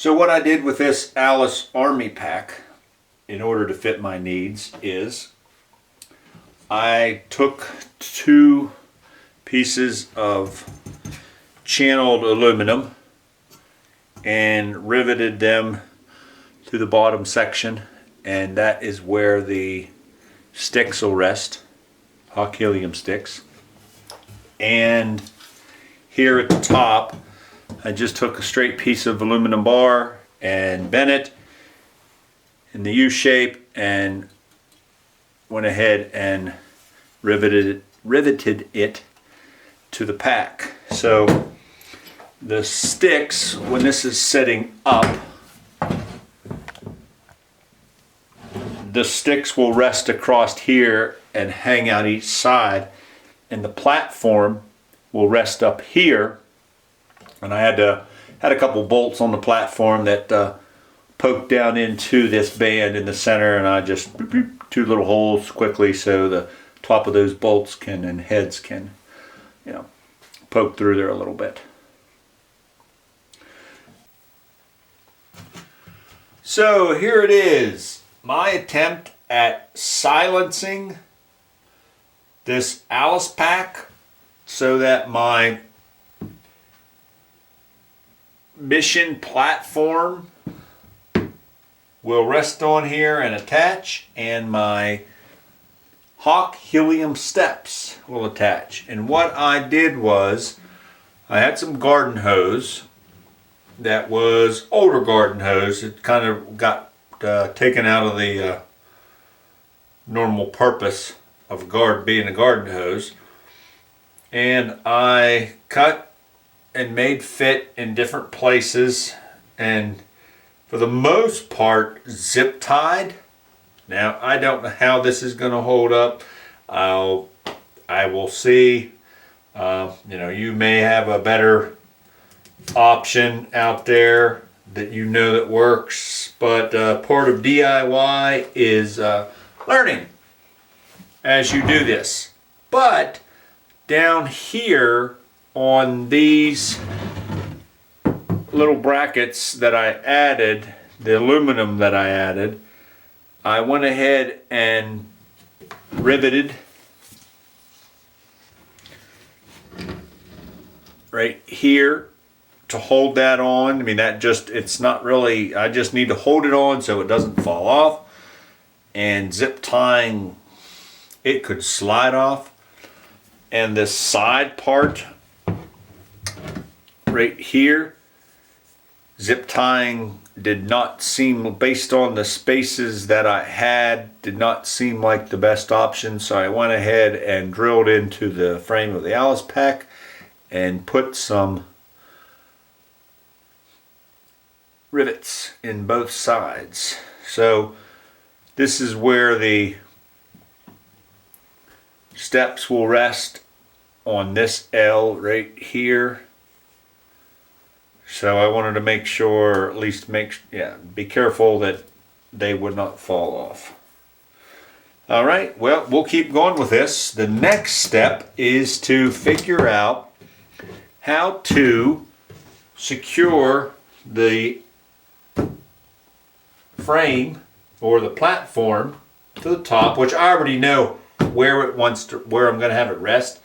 So what I did with this Alice Army pack in order to fit my needs is I took 2 pieces of channeled aluminum and riveted them to the bottom section, and that is where the sticks will rest, Hawk Helium Sticks. And here at the top I just took a straight piece of aluminum bar and bent it in the U shape and went ahead and riveted it to the pack. So the sticks, when this is setting up, the sticks will rest across here and hang out each side, and the platform will rest up here. And I had a couple bolts on the platform that poked down into this band in the center, and I just 2 little holes quickly so the top of those bolts can and heads can, you know, poke through there a little bit. So here it is, my attempt at silencing this Alice pack so that my mission platform will rest on here and attach, and my Hawk Helium steps will attach. And what I did was I had some garden hose that was older garden hose. It kind of got taken out of the normal purpose of being a garden hose, and I cut and made fit in different places, and for the most part zip tied. Now I don't know how this is going to hold up. I will see. You know, you may have a better option out there that you know that works, but part of DIY is learning as you do this. But down here on these little brackets that I added, the aluminum that I added, I went ahead and riveted right here to hold that on. I mean, that just, it's not really, I just need to hold it on so it doesn't fall off. And zip tying, it could slide off. And this side part right here, zip tying did not seem, based on the spaces that I had, did not seem like the best option. So I went ahead and drilled into the frame of the Alice pack and put some rivets in both sides. So this is where the steps will rest, on this L right here. So I wanted to make sure, or at least be careful that they would not fall off. All right, well, we'll keep going with this. The next step is to figure out how to secure the frame or the platform to the top, which I already know where I'm going to have it rest.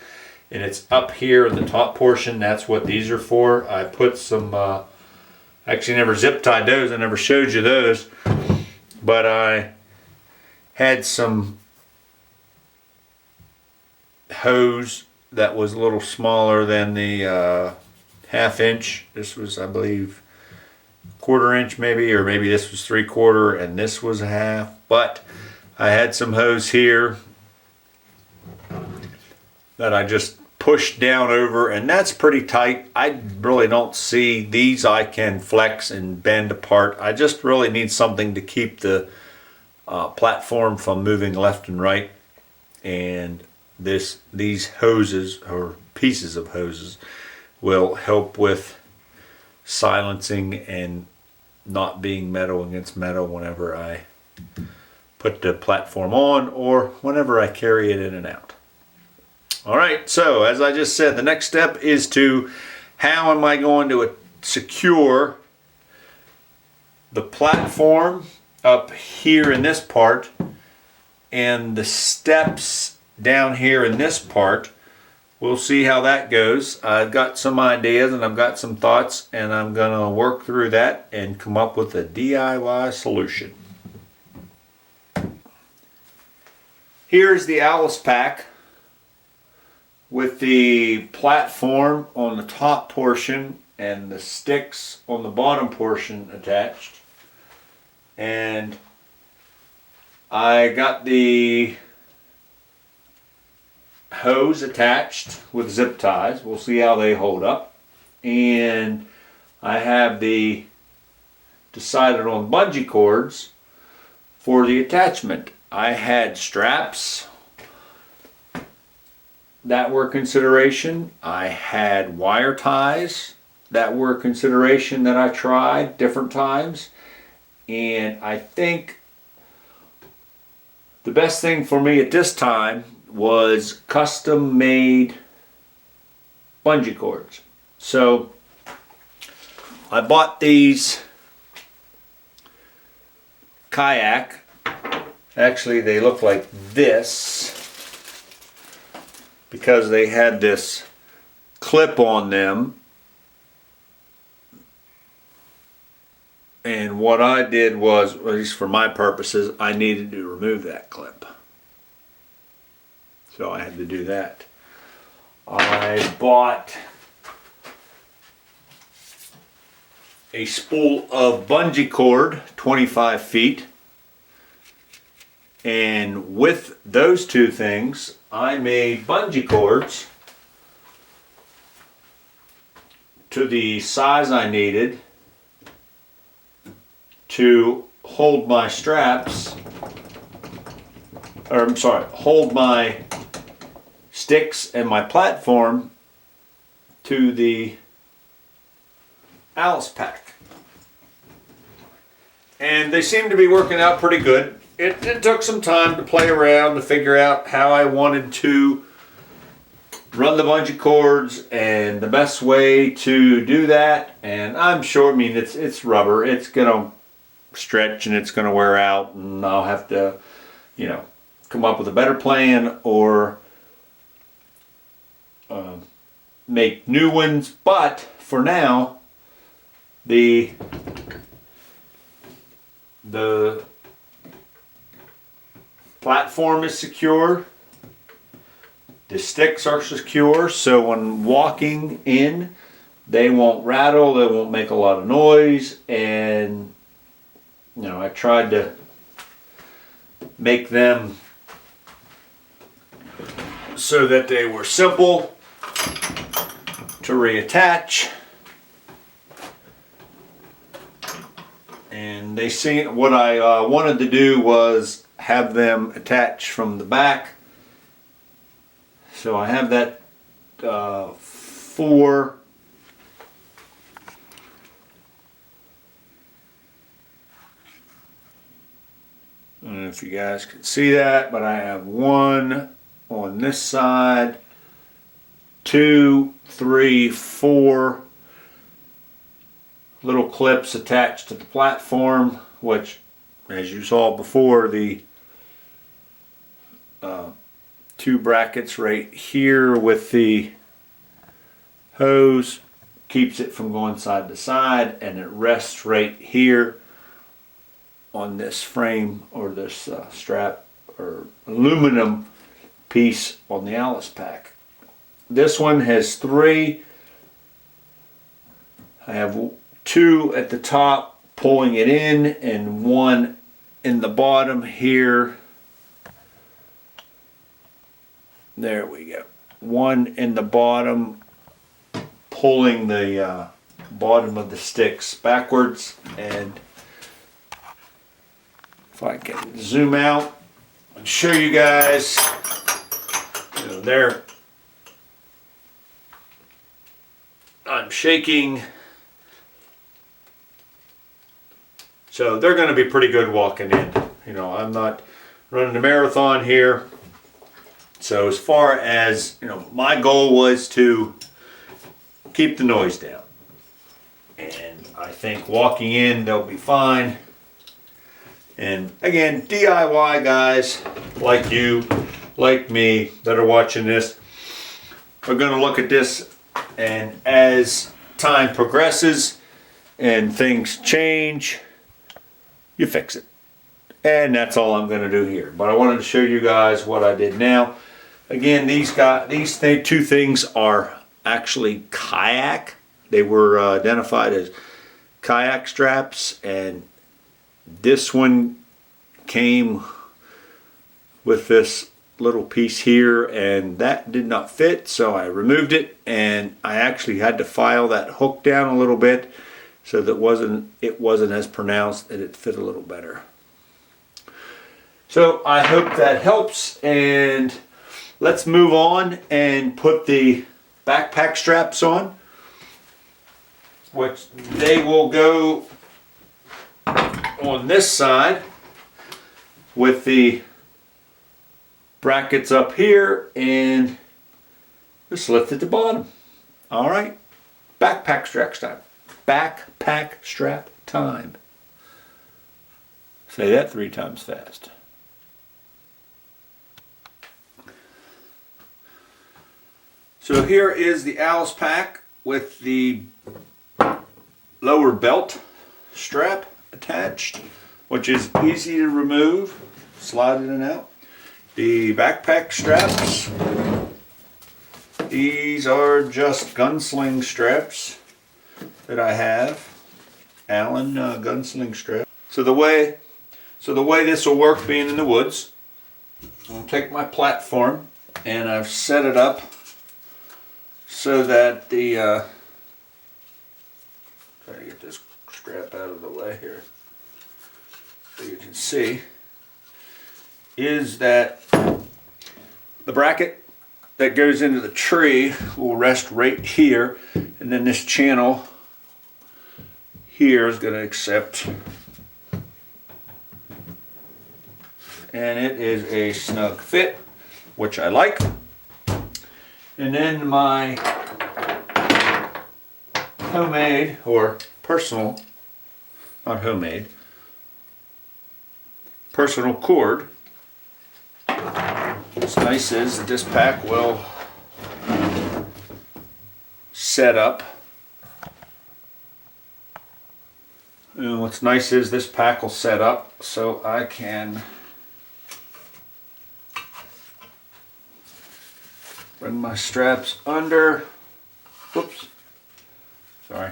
And it's up here in the top portion. That's what these are for. I put some, actually never zip tied those. I never showed you those. But I had some hose that was a little smaller than the 1/2 inch. This was, I believe, 1/4 inch maybe, or maybe this was 3/4 and this was 1/2. But I had some hose here that I just pushed down over, and that's pretty tight. I really don't see these. I can flex and bend apart. I just really need something to keep the platform from moving left and right, and these hoses or pieces of hoses will help with silencing and not being metal against metal whenever I put the platform on or whenever I carry it in and out. All right, so as I just said, the next step is to how am I going to secure the platform up here in this part and the steps down here in this part. We'll see how that goes. I've got some ideas and I've got some thoughts, and I'm gonna work through that and come up with a DIY solution. Here's the Alice pack with the platform on the top portion and the sticks on the bottom portion attached. And I got the hose attached with zip ties. We'll see how they hold up. And I have decided on bungee cords for the attachment. I had straps that were consideration. I had wire ties that were consideration that I tried different times. And I think the best thing for me at this time was custom made bungee cords. So I bought these kayak. Actually, they look like this because they had this clip on them. And what I did was, at least for my purposes, I needed to remove that clip. So I had to do that. I bought a spool of bungee cord, 25 feet. And with those two things, I made bungee cords to the size I needed to hold my straps, or I'm sorry, hold my sticks and my platform to the Alice pack. And they seem to be working out pretty good. It took some time to play around to figure out how I wanted to run the bungee cords and the best way to do that. And I'm sure, I mean, it's rubber. It's gonna stretch and it's gonna wear out, and I'll have to, you know, come up with a better plan or make new ones. But for now, the platform is secure, the sticks are secure, so when walking in, they won't rattle, they won't make a lot of noise. And you know, I tried to make them so that they were simple to reattach. And they see what I wanted to do was have them attached from the back. So I have that 4 I don't know if you guys can see that, but I have 1 on this side, 2, 3, 4 little clips attached to the platform, which, as you saw before, the 2 brackets right here with the hose keeps it from going side to side, and it rests right here on this frame, or this strap or aluminum piece on the Alice pack. This one has 3. I have 2 at the top pulling it in, and 1 in the bottom here. There we go. 1 in the bottom pulling the bottom of the sticks backwards. And if I can zoom out and show you guys, you know, there, I'm shaking. So they're going to be pretty good walking in. You know, I'm not running a marathon here. So as far as, you know, my goal was to keep the noise down. And I think walking in they'll be fine. And again, DIY guys like you, like me that are watching this, are going to look at this, and as time progresses and things change, you fix it. And that's all I'm going to do here. But I wanted to show you guys what I did now. Again, these two things are actually kayak. They were identified as kayak straps, and this one came with this little piece here, and that did not fit, so I removed it, and I actually had to file that hook down a little bit so that it wasn't as pronounced, and it fit a little better. So I hope that helps, and let's move on and put the backpack straps on, which they will go on this side with the brackets up here and just lift at the bottom. All right, backpack strap time. Backpack strap time. Say that 3 times fast. So here is the Alice pack with the lower belt strap attached, which is easy to remove, slide in and out. The backpack straps, these are just gunsling straps that I have, Allen gunsling strap. So the way this will work, being in the woods, I'll take my platform and I've set it up so that the try to get this strap out of the way here so you can see, is that the bracket that goes into the tree will rest right here, and then this channel here is going to accept, and it is a snug fit, which I like. And then my homemade, or personal, not homemade, personal cord. What's nice is that this pack will set up. And what's nice is this pack will set up so I can bring my straps under. Whoops. Sorry.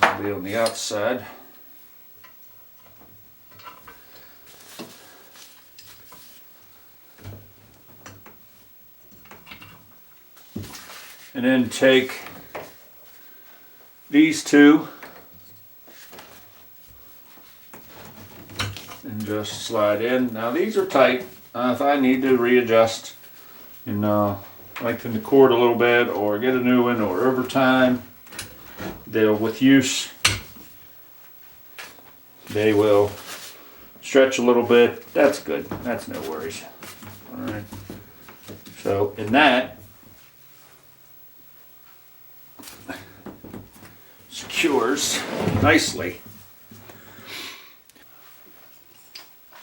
It'll be on the outside. And then take these two and just slide in. Now these are tight. If I need to readjust and lengthen the cord a little bit or get a new one, or over time, with use, they will stretch a little bit. That's good. That's no worries. All right. So in that, secures nicely.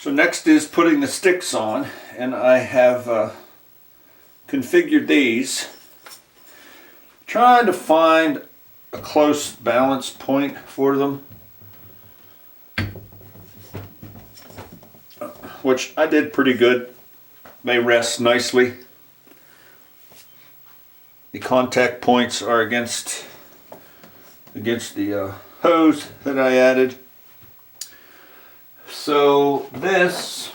So next is putting the sticks on, and I have configured these, trying to find a close balance point for them, which I did pretty good. They rest nicely. The contact points are against the hose that I added. So this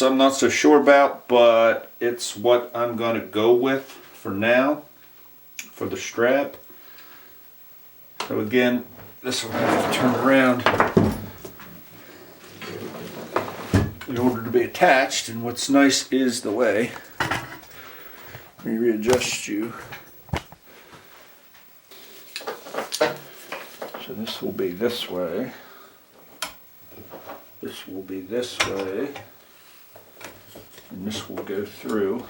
I'm not so sure about, but it's what I'm going to go with for now for the strap. So again, this will have to turn around in order to be attached, and what's nice is the way, let me readjust you. So this will be this way, this will be this way, and this will go through.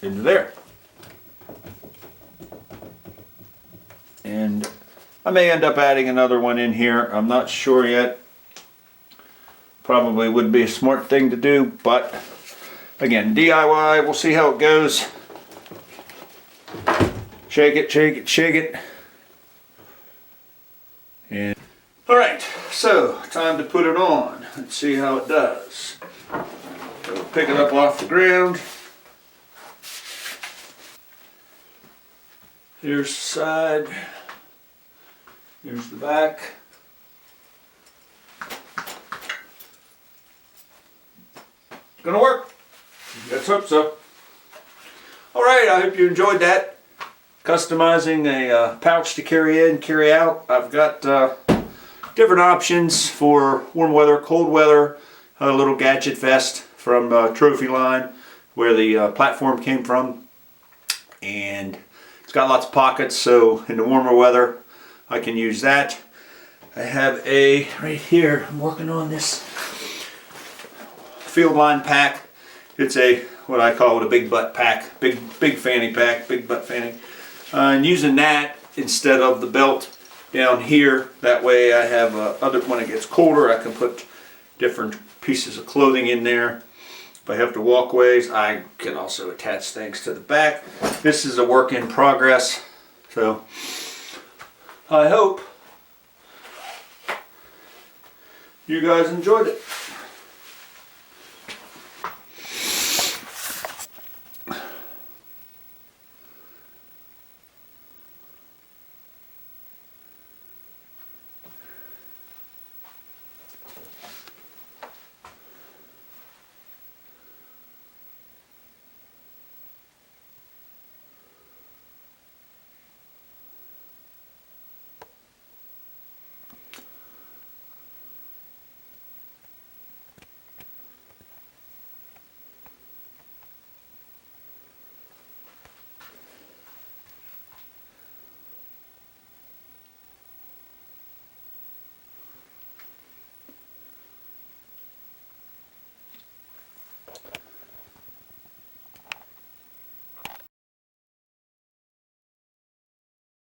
into there. And I may end up adding another one in here. I'm not sure yet. Probably would be a smart thing to do, but again, DIY, we'll see how it goes. Shake it, shake it, shake it. And all right, so time to put it on. Let's see how it does. So pick it up off the ground. Here's the side. Here's the back. It's gonna work. Let's hope so. All right, I hope you enjoyed that. Customizing a pouch to carry in, carry out. I've got different options for warm weather, cold weather. A little gadget vest from Trophy Line, where the platform came from, and it's got lots of pockets, so in the warmer weather I can use that. I have a, right here, I'm working on this Field Line pack. It's a, what I call it, a big butt pack, big fanny pack, big butt fanny. And using that instead of the belt down here, that way I have when it gets colder, I can put different pieces of clothing in there. If I have to walk ways, I can also attach things to the back. This is a work in progress, so I hope you guys enjoyed it.